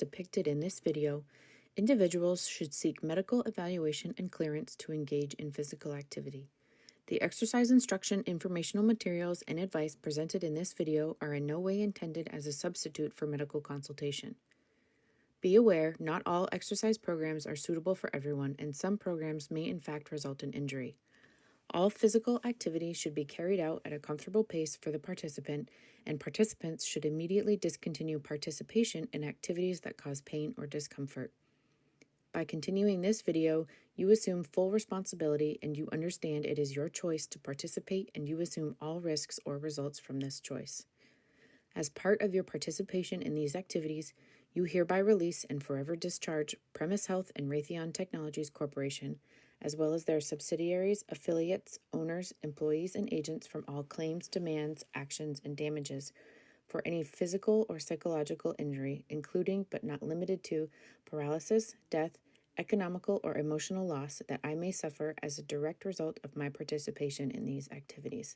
depicted in this video, individuals should seek medical evaluation and clearance to engage in physical activity. The exercise instruction, informational materials, and advice presented in this video are in no way intended as a substitute for medical consultation. Be aware, not all exercise programs are suitable for everyone, and some programs may in fact result in injury. All physical activity should be carried out at a comfortable pace for the participant, and participants should immediately discontinue participation in activities that cause pain or discomfort. By continuing this video, you assume full responsibility and you understand it is your choice to participate, and you assume all risks or results from this choice. As part of your participation in these activities, you hereby release and forever discharge Premise Health and Raytheon Technologies Corporation, as well as their subsidiaries, affiliates, owners, employees, and agents from all claims, demands, actions, and damages for any physical or psychological injury, including but not limited to paralysis, death, economical or emotional loss that I may suffer as a direct result of my participation in these activities.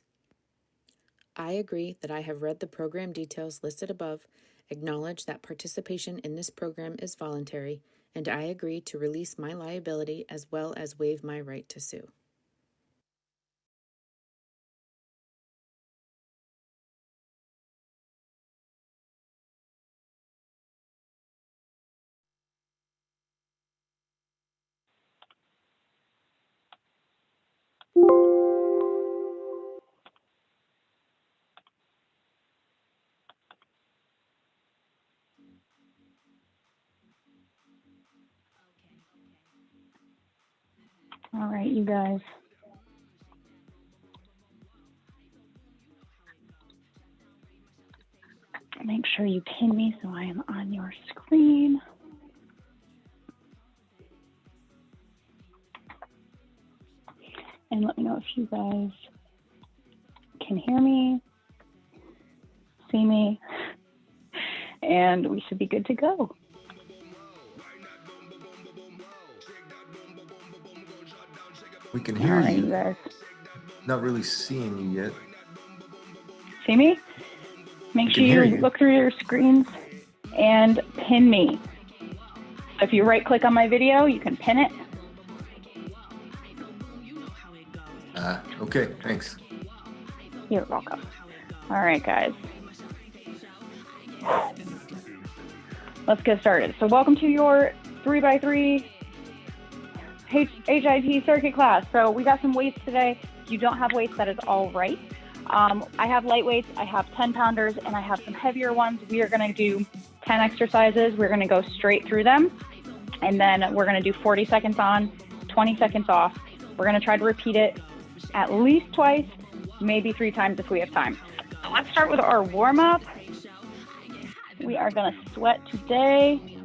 I agree that I have read the program details listed above, acknowledge that participation in this program is voluntary, and I agree to release my liability as well as waive my right to sue. All right, you guys. Make sure you pin me so I am on your screen. And let me know if you guys can hear me, see me, and we should be good to go. We can hear you you. Guys. Not really seeing you yet. See me? Make sure you look through your screens and pin me. So if you right click on my video, you can pin it. Okay, thanks. You're welcome. All right, guys. Let's get started. So welcome to your 3x3 HIIT Circuit class. So we got some weights today. If you don't have weights, that is all right. I have light weights, I have 10 pounders, and I have some heavier ones. We are gonna do 10 exercises. We're gonna go straight through them. And then we're gonna do 40 seconds on, 20 seconds off. We're gonna try to repeat it at least twice, maybe 3 times if we have time. So let's start with our warm up. We are gonna sweat today.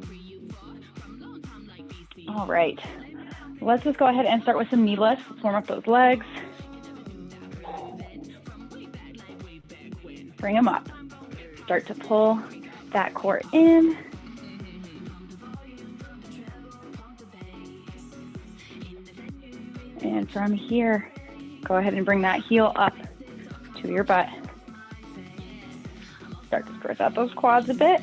All right, let's just go ahead and start with some knee lifts. Let's warm up those legs. Bring them up. Start to pull that core in. And from here, go ahead and bring that heel up to your butt. Start to stretch out those quads a bit.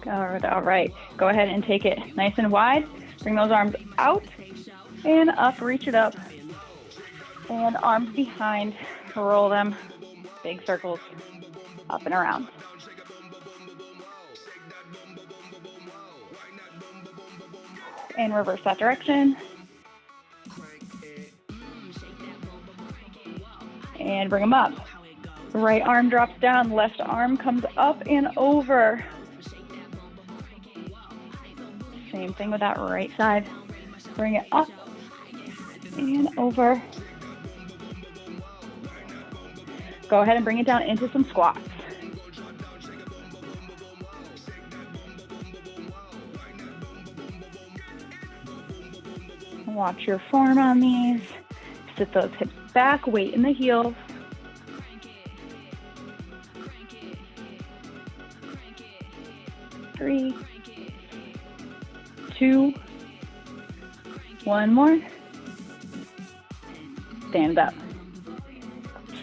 All right. Go ahead and take it nice and wide. Bring those arms out and up, reach it up. And arms behind, roll them, big circles, up and around. And reverse that direction. And bring them up. Right arm drops down, left arm comes up and over. Same thing with that right side. Bring it up and over. Go ahead and bring it down into some squats. Watch your form on these. Sit those hips back, weight in the heels. Three, 2, one more. stand up.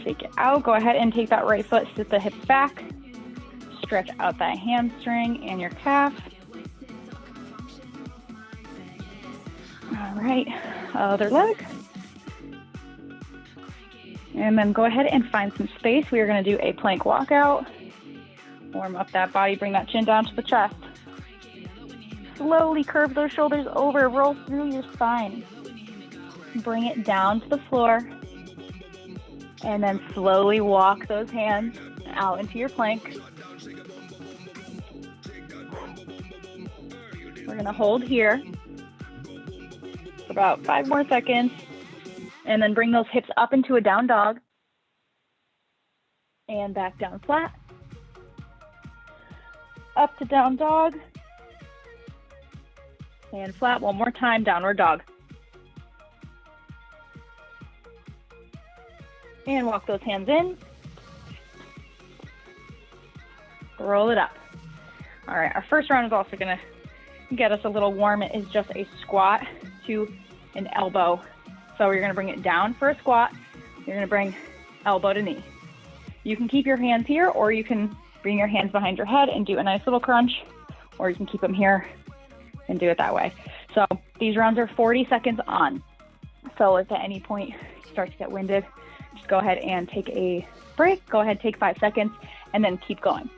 Shake it out. Go ahead and take that right foot, sit the hips back. Stretch out that hamstring and your calf. All right, other leg. And then go ahead and find some space. We are going to do a plank walkout. Warm up that body, bring that chin down to the chest. Slowly curve those shoulders over, roll through your spine. Bring it down to the floor. And then slowly walk those hands out into your plank. We're going to hold here for about 5 more seconds. And then bring those hips up into a down dog. And back down flat. Up to down dog. And flat one more time, downward dog. And walk those hands in. Roll it up. All right, our first round is also gonna get us a little warm. It is just a squat to an elbow. So you're gonna bring it down for a squat. You're gonna bring elbow to knee. You can keep your hands here, or you can bring your hands behind your head and do a nice little crunch, or you can keep them here and do it that way. So these rounds are 40 seconds on. So if at any point you start to get winded, just go ahead and take a break. Go ahead, take 5 seconds, and then keep going.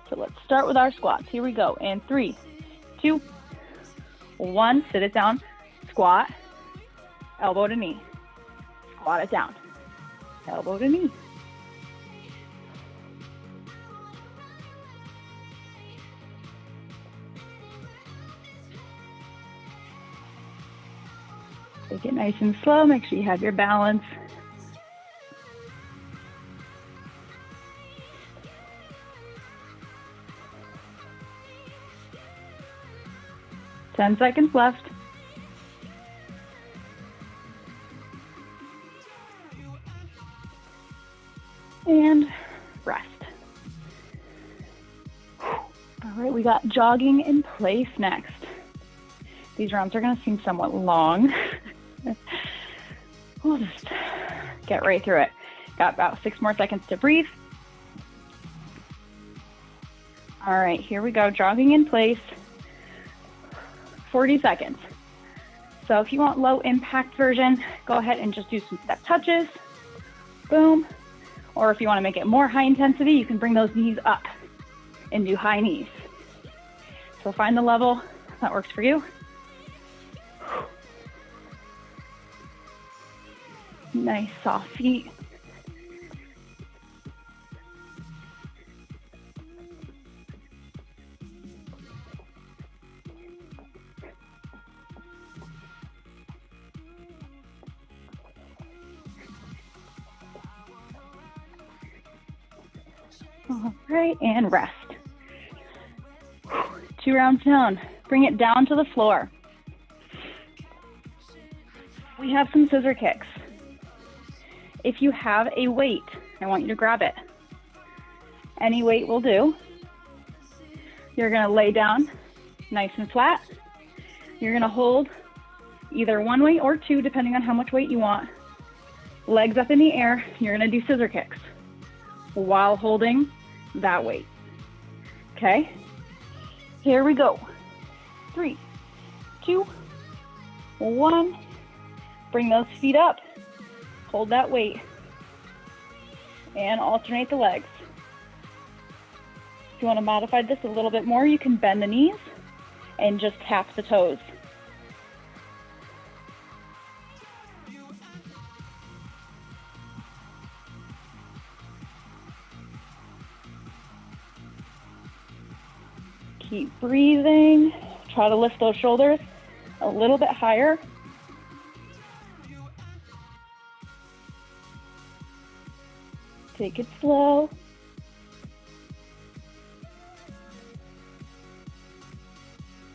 So let's start with our squats. Here we go. And 3, 2, 1. Sit it down. Squat. Elbow to knee. Squat it down. Elbow to knee. Take it nice and slow. Make sure you have your balance. Ten seconds left. And rest. All right, we got jogging in place next. These rounds are going to seem somewhat long. We'll just get right through it. Got about 6 more seconds to breathe. All right, here we go. Jogging in place. 40 seconds. So if you want low impact version, go ahead and just do some step touches. Boom. Or if you want to make it more high intensity, you can bring those knees up and do high knees. So find the level that works for you. Nice soft feet. All right, and rest. 2 rounds down. Bring it down to the floor. We have some scissor kicks. If you have a weight, I want you to grab it. Any weight will do. You're going to lay down nice and flat. You're going to hold either 1 weight or 2, depending on how much weight you want. Legs up in the air. You're going to do scissor kicks while holding that weight. Okay? Here we go. 3, 2, 1. Bring those feet up. Hold that weight. And alternate the legs. If you want to modify this a little bit more, you can bend the knees and just tap the toes. Keep breathing. Try to lift those shoulders a little bit higher. Take it slow.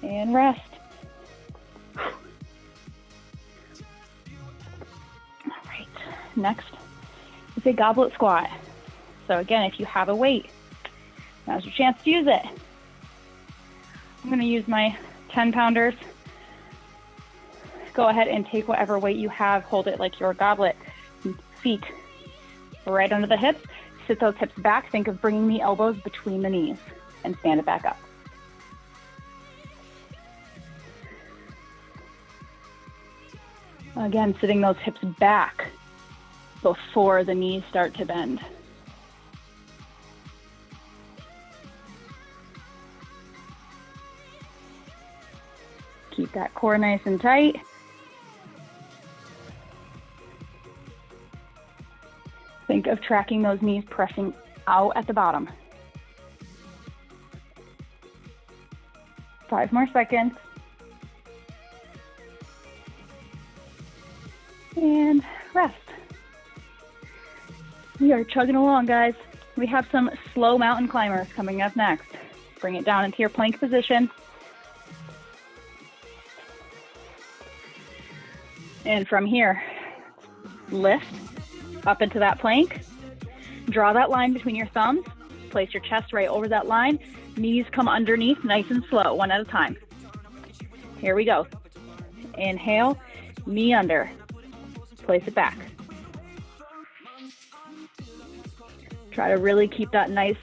And rest. All right, next is a goblet squat. So again, if you have a weight, now's your chance to use it. I'm going to use my 10 pounders. go ahead and take whatever weight you have, hold it like your goblet, feet right under the hips, sit those hips back, think of bringing the elbows between the knees and stand it back up. Again, sitting those hips back before the knees start to bend. Keep that core nice and tight. Think of tracking those knees pressing out at the bottom. 5 more seconds. And rest. We are chugging along, guys. We have some slow mountain climbers coming up next. Bring it down into your plank position. And from here, lift up into that plank. Draw that line between your thumbs. Place your chest right over that line. Knees come underneath, nice and slow, one at a time. Here we go. Inhale, knee under. Place it back. Try to really keep that nice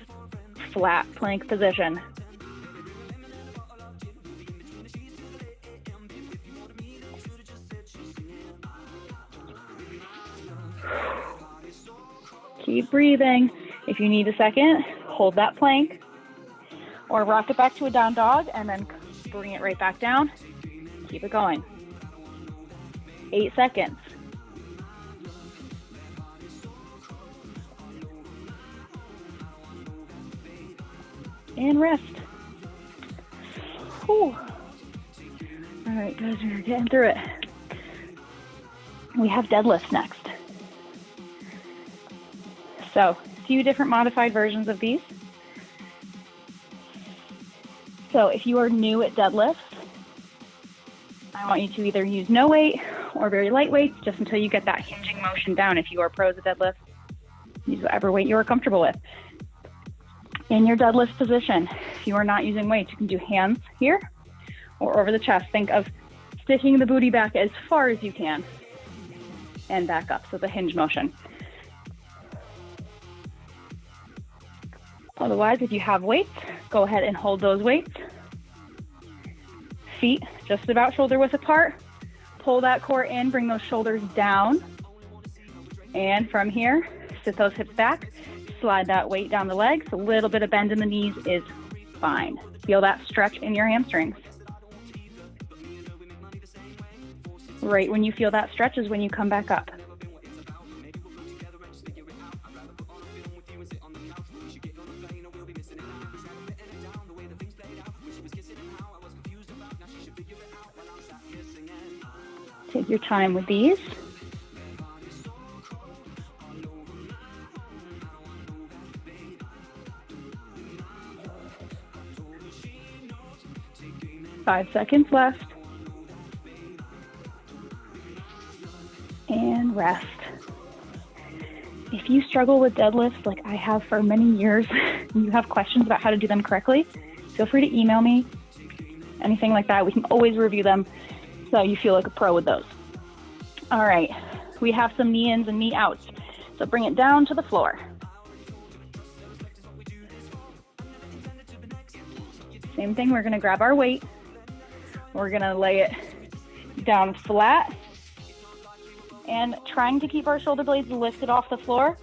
flat plank position. Keep breathing. If you need a second, hold that plank or rock it back to a down dog and then bring it right back down. Keep it going. 8 seconds. And rest. Whew. All right, guys, we're getting through it. We have deadlifts next. So, a few different modified versions of these. So, if you are new at deadlifts, I want you to either use no weight or very light weights just until you get that hinging motion down. If you are pros at deadlift, use whatever weight you are comfortable with. In your deadlift position, if you are not using weights, you can do hands here or over the chest. Think of sticking the booty back as far as you can and back up, so the hinge motion. Otherwise, if you have weights, go ahead and hold those weights. Feet just about shoulder width apart. Pull that core in, bring those shoulders down. And from here, sit those hips back. Slide that weight down the legs. A little bit of bend in the knees is fine. Feel that stretch in your hamstrings. Right when you feel that stretch is when you come back up. Take your time with these. Five seconds left. And rest. If you struggle with deadlifts like I have for many years, and you have questions about how to do them correctly, feel free to email me. Anything like that, we can always review them so you feel like a pro with those. All right, we have some knee ins and knee outs. So bring it down to the floor. Same thing, we're gonna grab our weight. We're gonna lay it down flat and trying to keep our shoulder blades lifted off the floor.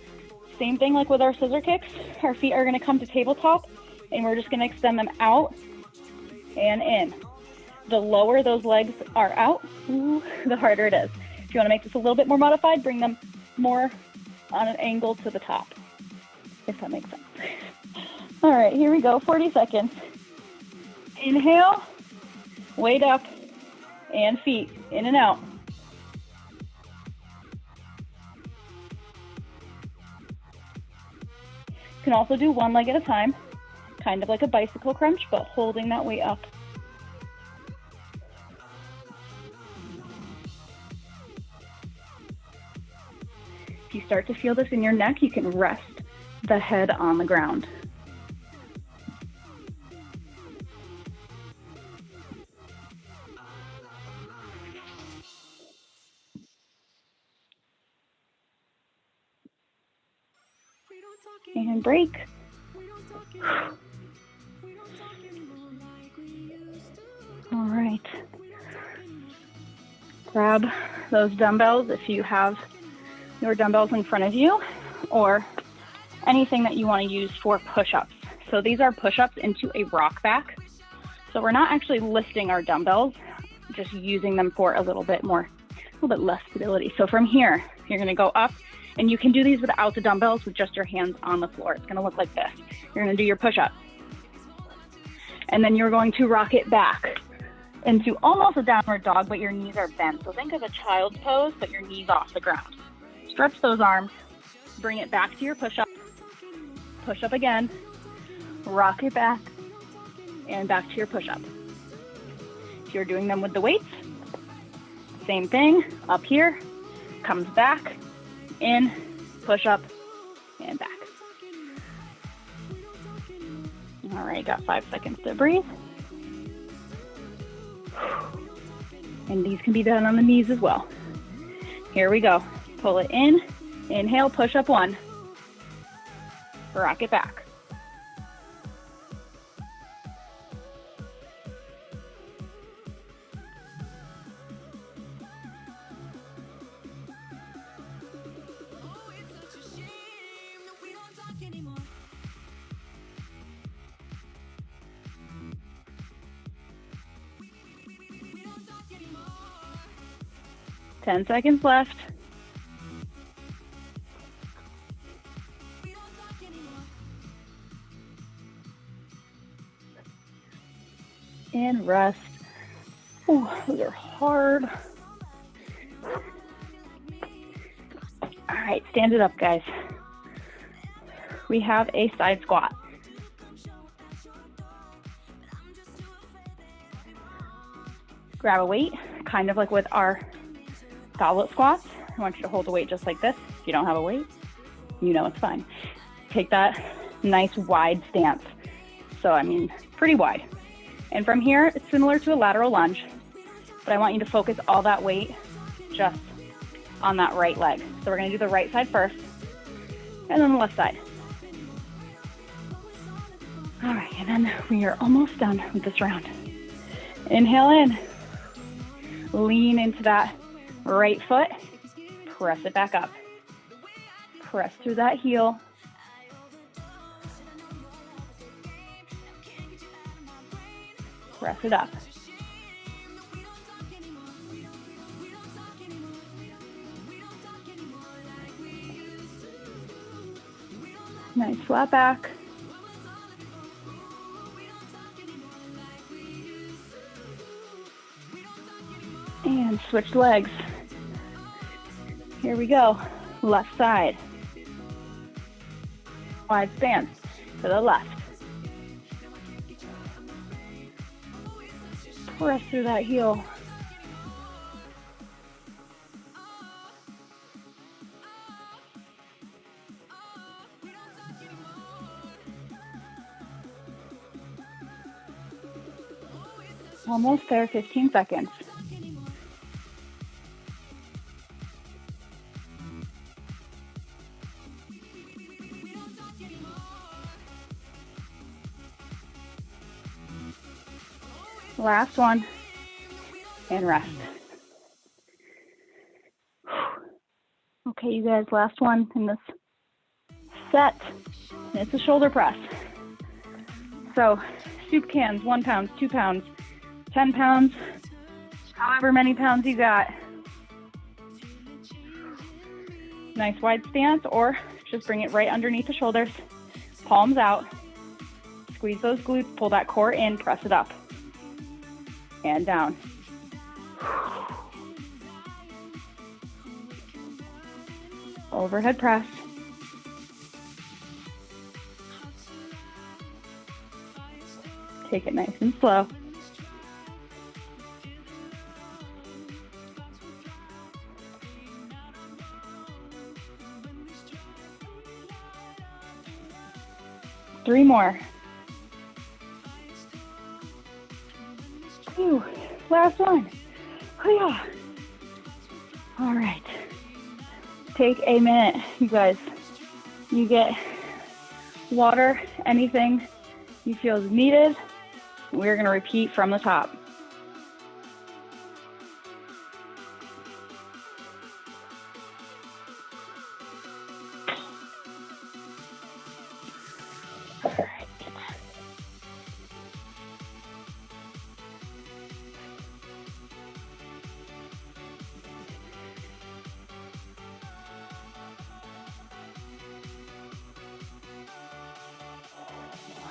Same thing like with our scissor kicks. Our feet are gonna come to tabletop and we're just gonna extend them out and in. The lower those legs are out, the harder it is. If you wanna make this a little bit more modified, bring them more on an angle to the top, if that makes sense. All right, here we go, 40 seconds. Inhale, weight up, and feet in and out. You can also do one leg at a time, kind of like a bicycle crunch, but holding that weight up. If you start to feel this in your neck, you can rest the head on the ground. And break. All right. Grab those dumbbells if you have your dumbbells in front of you, or anything that you want to use for push-ups. So these are push-ups into a rock back. So we're not actually lifting our dumbbells, just using them for a little bit less stability. So from here, you're going to go up, and you can do these without the dumbbells with just your hands on the floor. It's going to look like this. You're going to do your push-up. And then you're going to rock it back into almost a downward dog, but your knees are bent. So think of a child's pose, but your knees off the ground. Stretch those arms, bring it back to your push-up. Push up again, rock it back, and back to your push-up. If you're doing them with the weights, same thing, up here, comes back, in, push up, and back. All right, got 5 seconds to breathe. And these can be done on the knees as well. Here we go. Pull it in, inhale, push up 1. Rock it back. Anymore. 10 seconds left. And rest. Oh, those are hard. All right, stand it up, guys. We have a side squat. Grab a weight, kind of like with our goblet squats. I want you to hold the weight just like this. If you don't have a weight, you know it's fine. Take that nice wide stance. So, I mean, pretty wide. And from here, it's similar to a lateral lunge, but I want you to focus all that weight just on that right leg. So we're gonna do the right side first, and then the left side. All right, and then we are almost done with this round. Inhale in, lean into that right foot, press it back up. Press through that heel. Press it up. Nice flat back. And switch legs. Here we go. Left side. Wide stance to the left. Press through that heel. Almost there, 15 seconds. Last one, and rest. Okay, you guys, last one in this set. It's a shoulder press. So, soup cans, 1 pound, 2 pounds, 10 pounds, however many pounds you got. Nice wide stance, or just bring it right underneath the shoulders, palms out, squeeze those glutes, pull that core in, press it up. And down. Overhead press. Take it nice and slow. Three more. Ooh, last one. Oh, yeah. All right. Take a minute, you guys. You get water, anything you feel is needed. We're going to repeat from the top.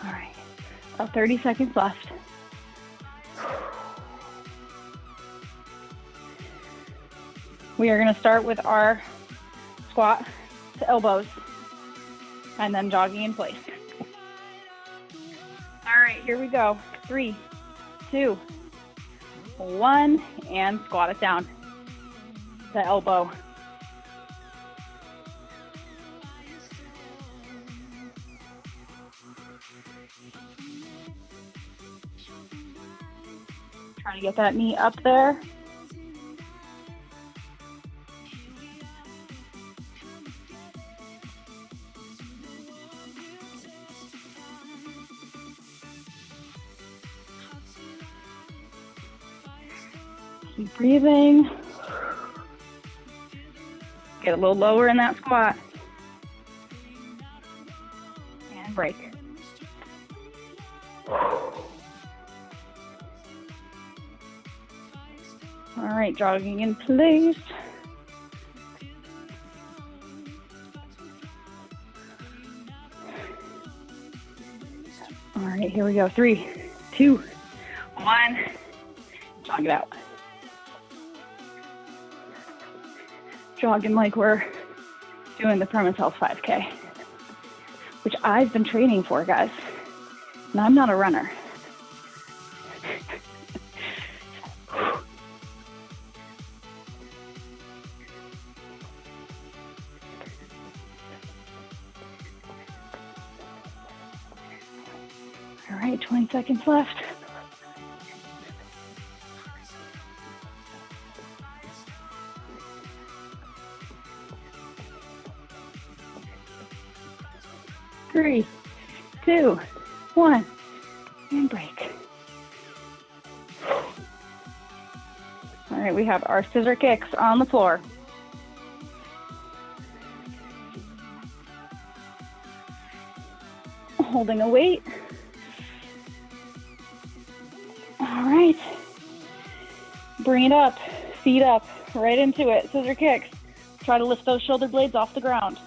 All right, about 30 seconds left. We are going to start with our squat to elbows and then jogging in place. All right, here we go. 3, 2, 1, and squat it down to elbow. Trying to get that knee up there. Keep breathing. Get a little lower in that squat. And break. All right, jogging in place. All right, here we go. 3, 2, 1. Jog it out. Jogging like we're doing the Premise Health 5K, which I've been training for, guys. And I'm not a runner. All right, 20 seconds left. Three, 2, 1, and break. All right, we have our scissor kicks on the floor. Holding a weight. All right. Bring it up, feet up, right into it. Scissor kicks. Try to lift those shoulder blades off the ground.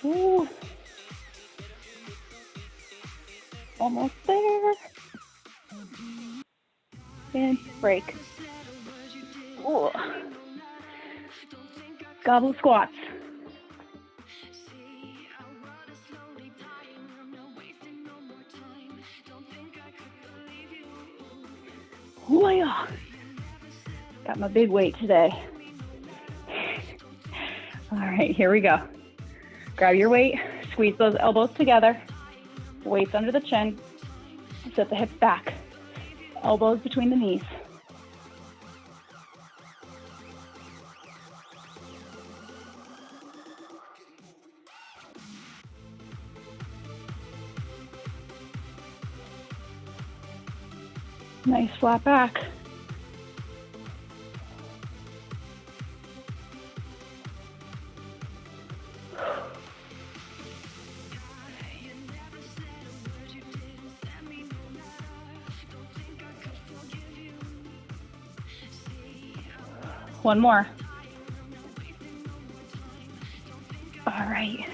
Ooh. Almost there. And break. Ooh. Gobble squats. Oh yeah. Got my big weight today. All right, here we go. Grab your weight, squeeze those elbows together, weights under the chin, set the hips back, elbows between the knees. Nice flat back. One more. All right.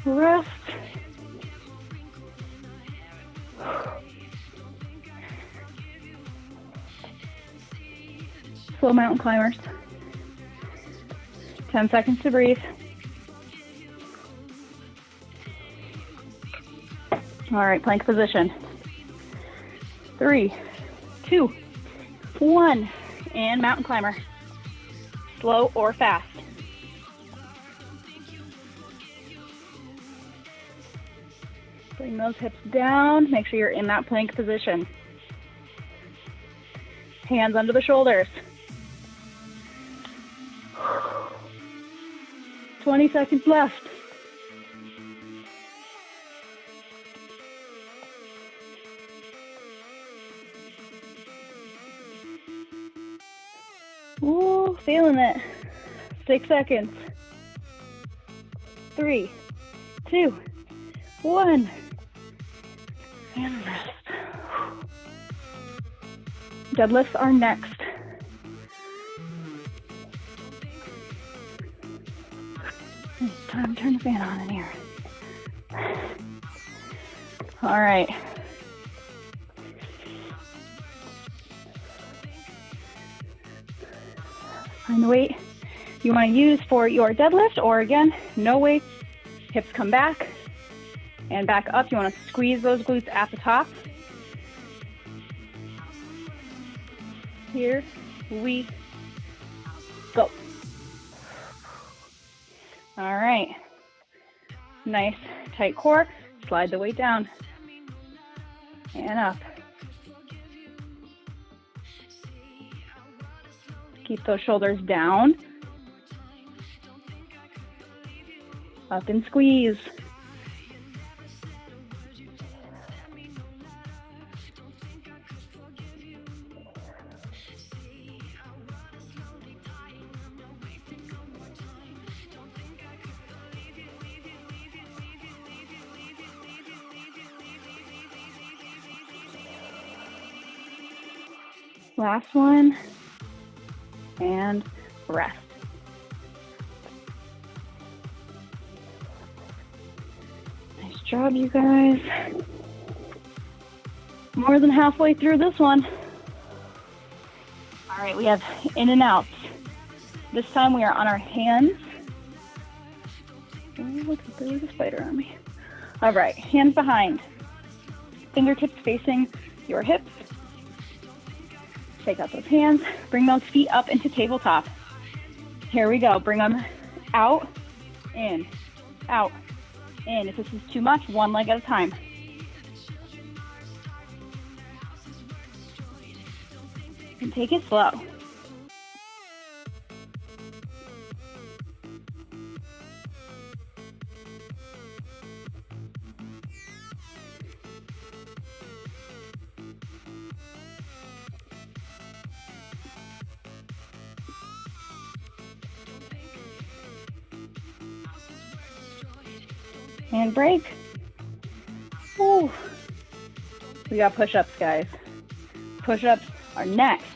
Rest. Slow mountain climbers. 10 seconds to breathe. All right, plank position. 3, 2, 1, and mountain climber. Slow or fast. Bring those hips down. Make sure you're in that plank position. Hands under the shoulders. 20 seconds left. Ooh, feeling it. 6 seconds. 3, 2, 1. And rest. Deadlifts are next. It's time to turn the fan on in here. All right. Find the weight you want to use for your deadlift, or again, no weights. Hips come back and back up. You want to squeeze those glutes at the top. Here we go. All right. Nice tight core. Slide the weight down and up. Keep those shoulders down. Up and squeeze. Last one, and rest. Nice job, you guys. More than halfway through this one. All right, we have in and outs. This time we are on our hands. Oh, look, there was a spider on me. All right, hands behind. Fingertips facing your hips. Take out those hands, bring those feet up into tabletop. Here we go, bring them out, in, out, in. If this is too much, one leg at a time. And take it slow. And break. Ooh. We got push-ups, guys. Push-ups are next.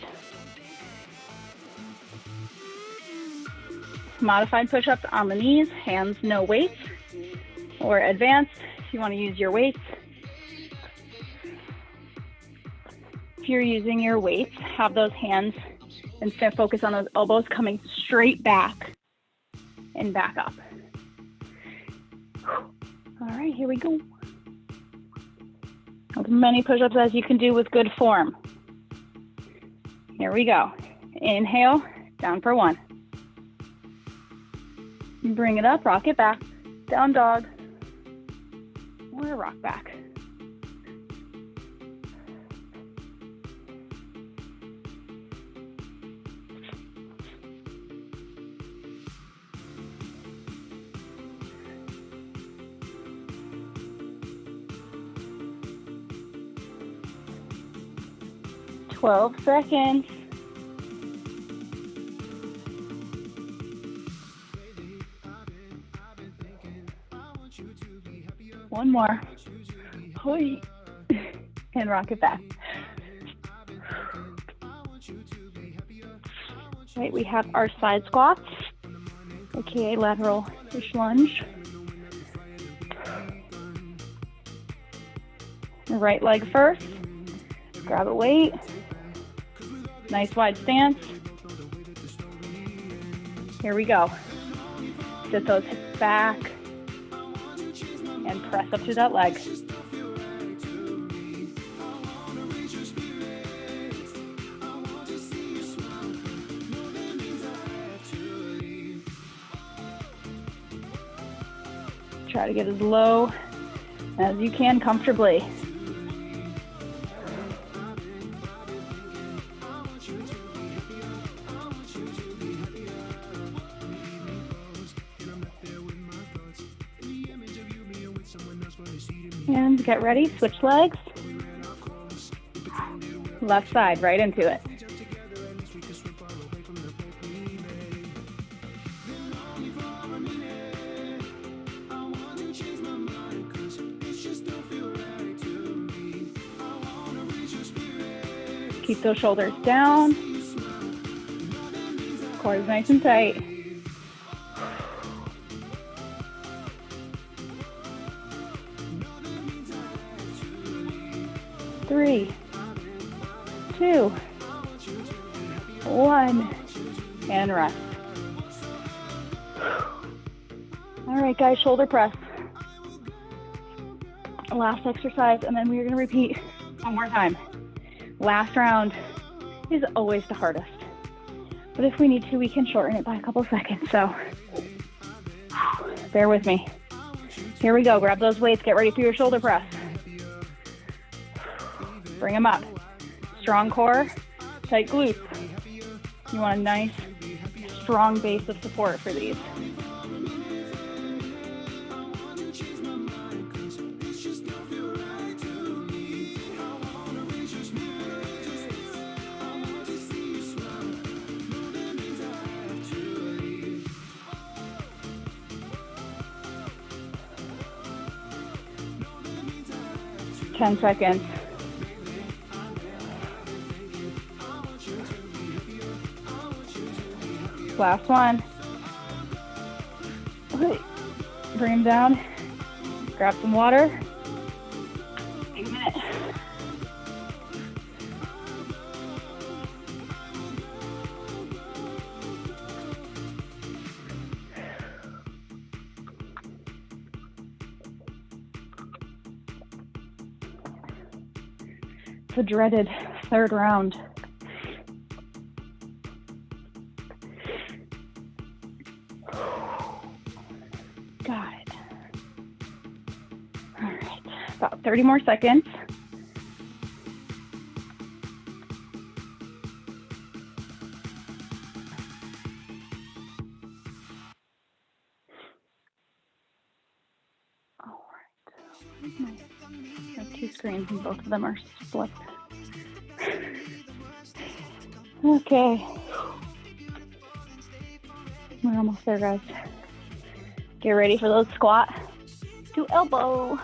Modified push-ups on the knees, hands no weights, or advanced if you want to use your weights. If you're using your weights, have those hands instead focus on those elbows coming straight back and back up. All right, here we go. As many push-ups as you can do with good form. Here we go. Inhale, down for 1. Bring it up, rock it back, down dog, or rock back. Twelve seconds. One more. Hoi. And rock it back. Right, we have our side squats, aka lateral fish lunge. The right leg first. Grab a weight. Nice wide stance. Here we go. Sit those hips back and press up to that leg. Try to get as low as you can comfortably. And get ready, switch legs. Left side, right into it. Keep those shoulders down. Core is nice and tight. Three, two, one, and rest. All right, guys, shoulder press. Last exercise, and then we're gonna repeat one more time. Last round is always the hardest, but if we need to, we can shorten it by a couple seconds, so bear with me. Here we go, grab those weights, get ready for your shoulder press. Bring them up. Strong core, tight glutes. You want a nice, strong base of support for these. Ten seconds. Last one. Okay. Bring them down. Grab some water. Take a minute. The dreaded third round. Got it. All right, about 30 more seconds. All right. I have two screens and both of them are split. Okay. We're almost there, guys. Get ready for those squat to elbow.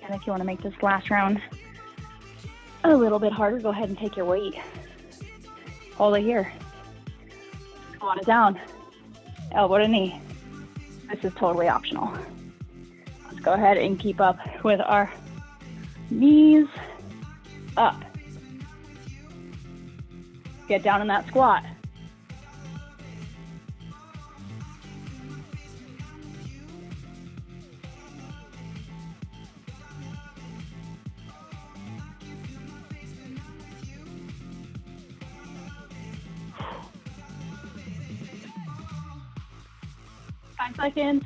And if you want to make this last round a little bit harder, go ahead and take your weight. Hold it here. Squat it down. Elbow to knee. This is totally optional. Let's go ahead and keep up with our knees up. Get down in that squat. Five seconds.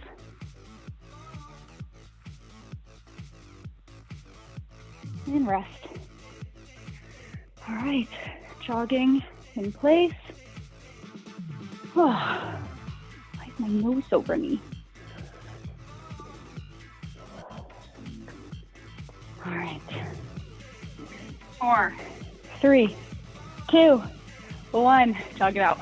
And rest. All right, jogging in place. Oh, why is my nose so runny? All right. 4, 3, 2, 1. Jog it out.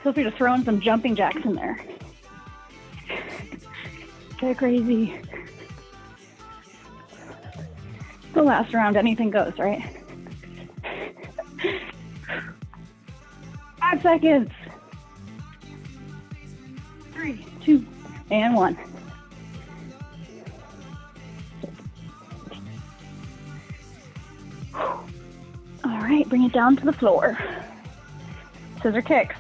Feel free to throw in some jumping jacks in there. Get crazy. The last round, anything goes, right? 5 seconds. 3, 2, and 1. right, bring it down to the floor. Scissor kicks.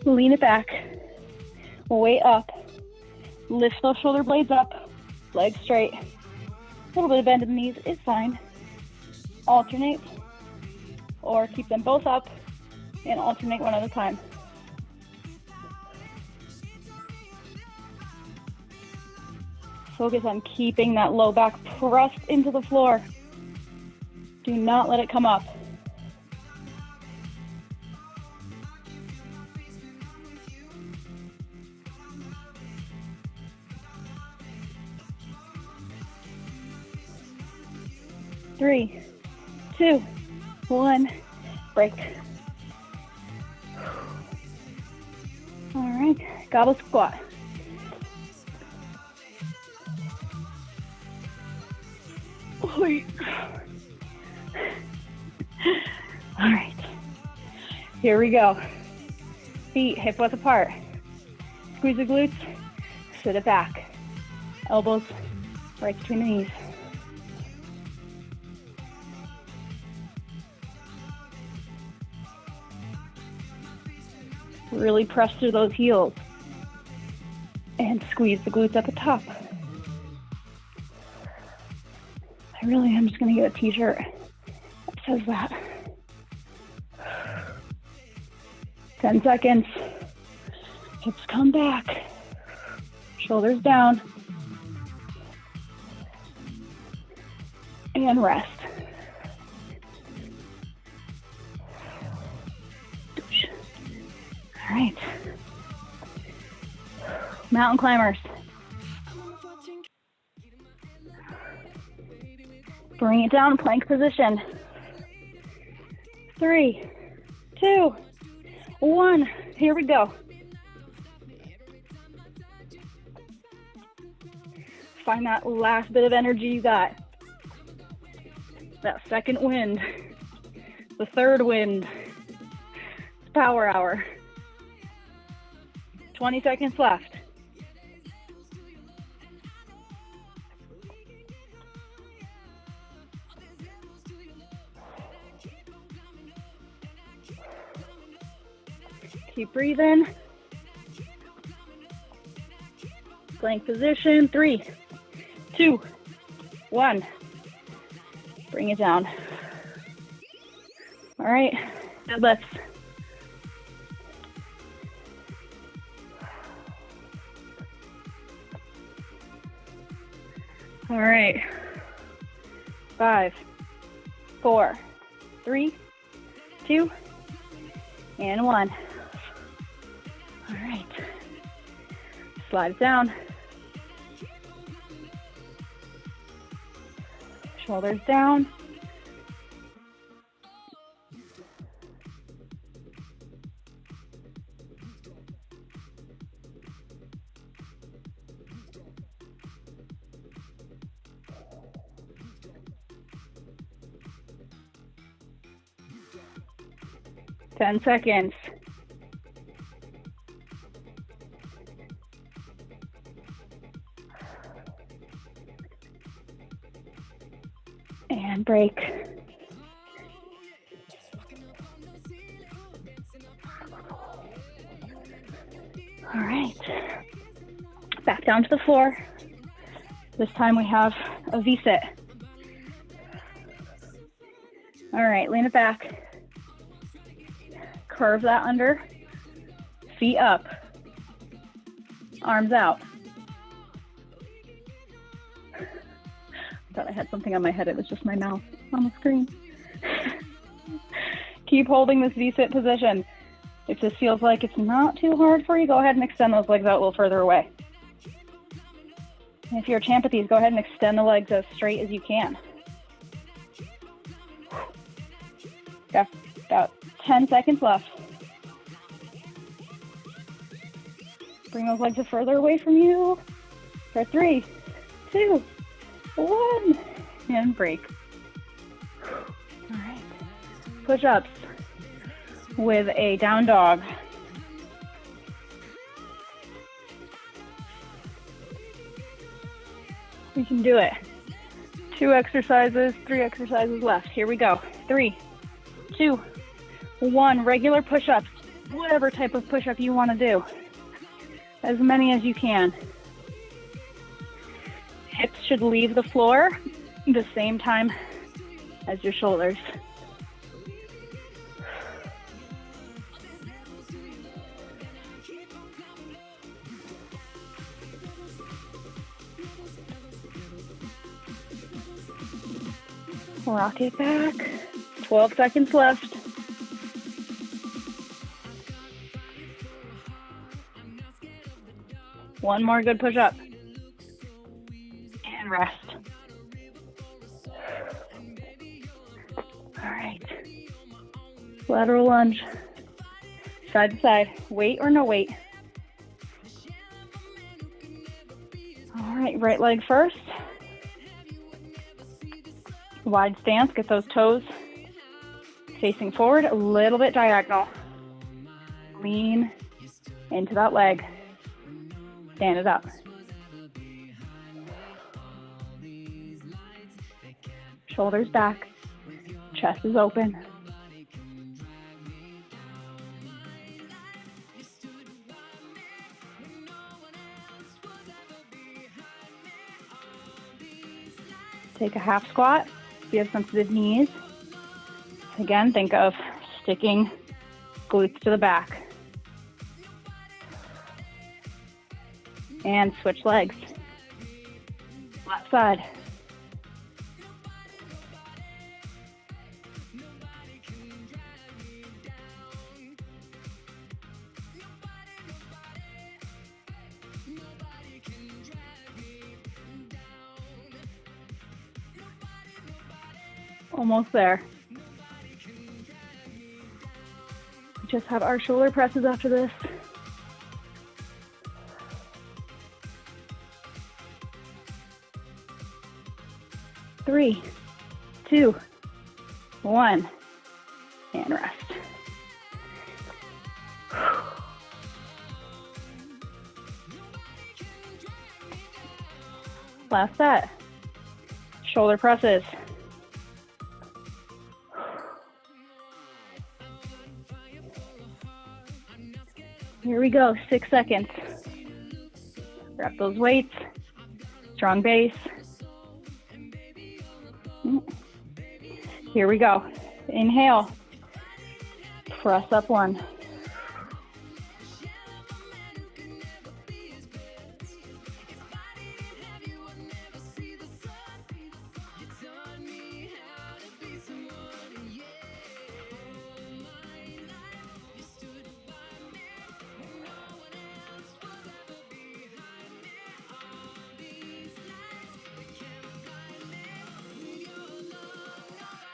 Lean it back, weight up, lift those shoulder blades up, legs straight. A little bit of bend in the knees is fine. Alternate, or keep them both up and alternate one at a time. Focus on keeping that low back pressed into the floor. Do not let it come up. Three, two, one, break. All right, goblet squat. All right, here we go. Feet hip width apart. Squeeze the glutes, sit it back. Elbows right between the knees. Really press through those heels and squeeze the glutes at the top. I really am just going to get a t-shirt that says that. 10 seconds. Hips come back. Shoulders down. And rest. All right. Mountain climbers. Bring it down, plank position. 3, 2, 1. Here we go. Find that last bit of energy you got. That second wind. The third wind. It's power hour. 20 seconds left. Keep breathing. Plank position. 3, 2, 1. Bring it down. All right, deadlifts. All right. 5, 4, 3, 2, and 1. All right. Slide it down. Shoulders down. Ten seconds. And break. All right. Back down to the floor. This time we have a V-sit. All right, lean it back. Curve that under. Feet up. Arms out. I thought I had something on my head. It was just my mouth on the screen. Keep holding this V-sit position. If this feels like it's not too hard for you, go ahead and extend those legs out a little further away. And if you're a champ at these, go ahead and extend the legs as straight as you can. Got about 10 seconds left. Bring those legs further away from you. For 3, 2, 1, and break. All right. Push-ups with a down dog. You can do it. 2 exercises, 3 exercises left. Here we go. 3, 2, 1. Regular push-ups, whatever type of push-up you want to do. As many as you can. Hips should leave the floor the same time as your shoulders. Rock it back. 12 seconds left. One more good push up. And rest. All right. Lateral lunge. Side to side. Weight or no weight. All right, right leg first. Wide stance, get those toes facing forward, a little bit diagonal. Lean into that leg. Stand it up. Shoulders back, chest is open. Take a half squat. If you have sensitive knees, again, think of sticking glutes to the back. And switch legs. Left side. Almost there. We just have our shoulder presses after this. Three, 2, 1, and rest. Last set. Shoulder presses. Here we go, 6 seconds. Grab those weights, strong base. Here we go. Inhale, press up 1.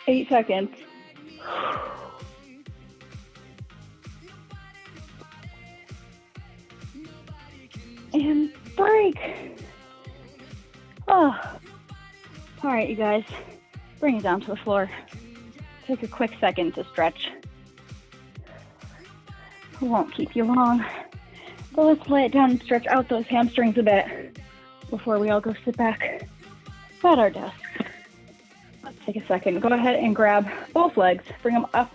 Eight seconds. And break. Oh. All right, you guys. Bring it down to the floor. Take a quick second to stretch. I won't keep you long. But let's lay it down and stretch out those hamstrings a bit before we all go sit back at our desk. Let's take a second. Go ahead and grab both legs. Bring them up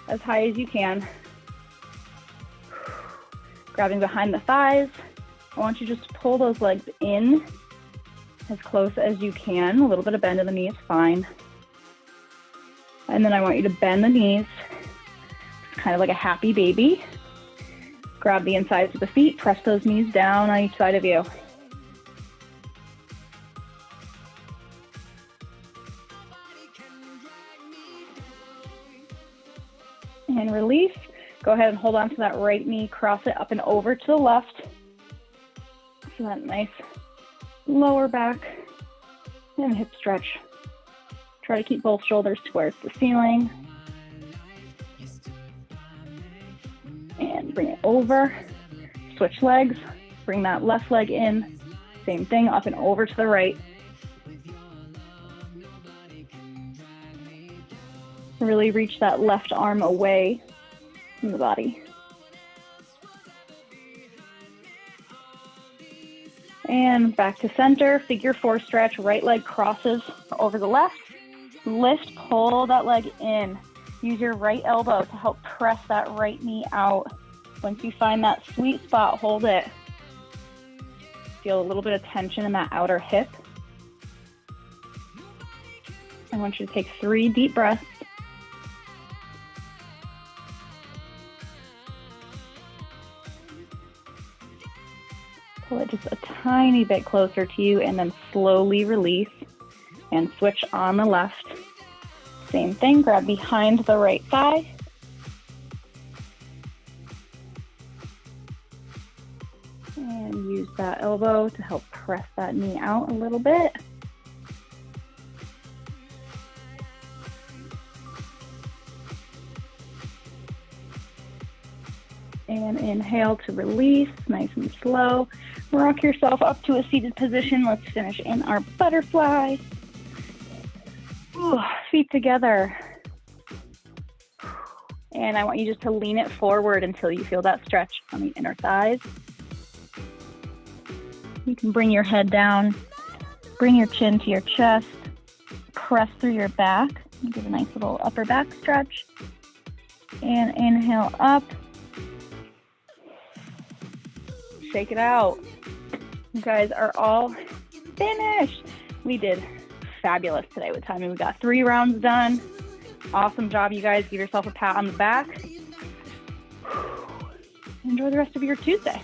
as high as you can. Grabbing behind the thighs. I want you just to pull those legs in as close as you can. A little bit of bend in the knee is fine. And then I want you to bend the knees, kind of like a happy baby. Grab the insides of the feet, press those knees down on each side of you. And release. Go ahead and hold on to that right knee, cross it up and over to the left. So that nice lower back and hip stretch. Try to keep both shoulders towards the ceiling. And bring it over. Switch legs. Bring that left leg in. Same thing, up and over to the right. Really reach that left arm away from the body. And back to center, figure 4 stretch, right leg crosses over the left. Lift, pull that leg in. Use your right elbow to help press that right knee out. Once you find that sweet spot, hold it. Feel a little bit of tension in that outer hip. I want you to take 3 deep breaths. Pull it just a tiny bit closer to you and then slowly release and switch on the left. Same thing, grab behind the right thigh. And use that elbow to help press that knee out a little bit. And inhale to release, nice and slow. Rock yourself up to a seated position. Let's finish in our butterfly. Ooh, feet together. And I want you just to lean it forward until you feel that stretch on the inner thighs. You can bring your head down, bring your chin to your chest, press through your back, and give a nice little upper back stretch. And inhale up. Shake it out. You guys are all finished. We did fabulous today with timing. We got 3 rounds done. Awesome job, you guys. Give yourself a pat on the back. Enjoy the rest of your Tuesday.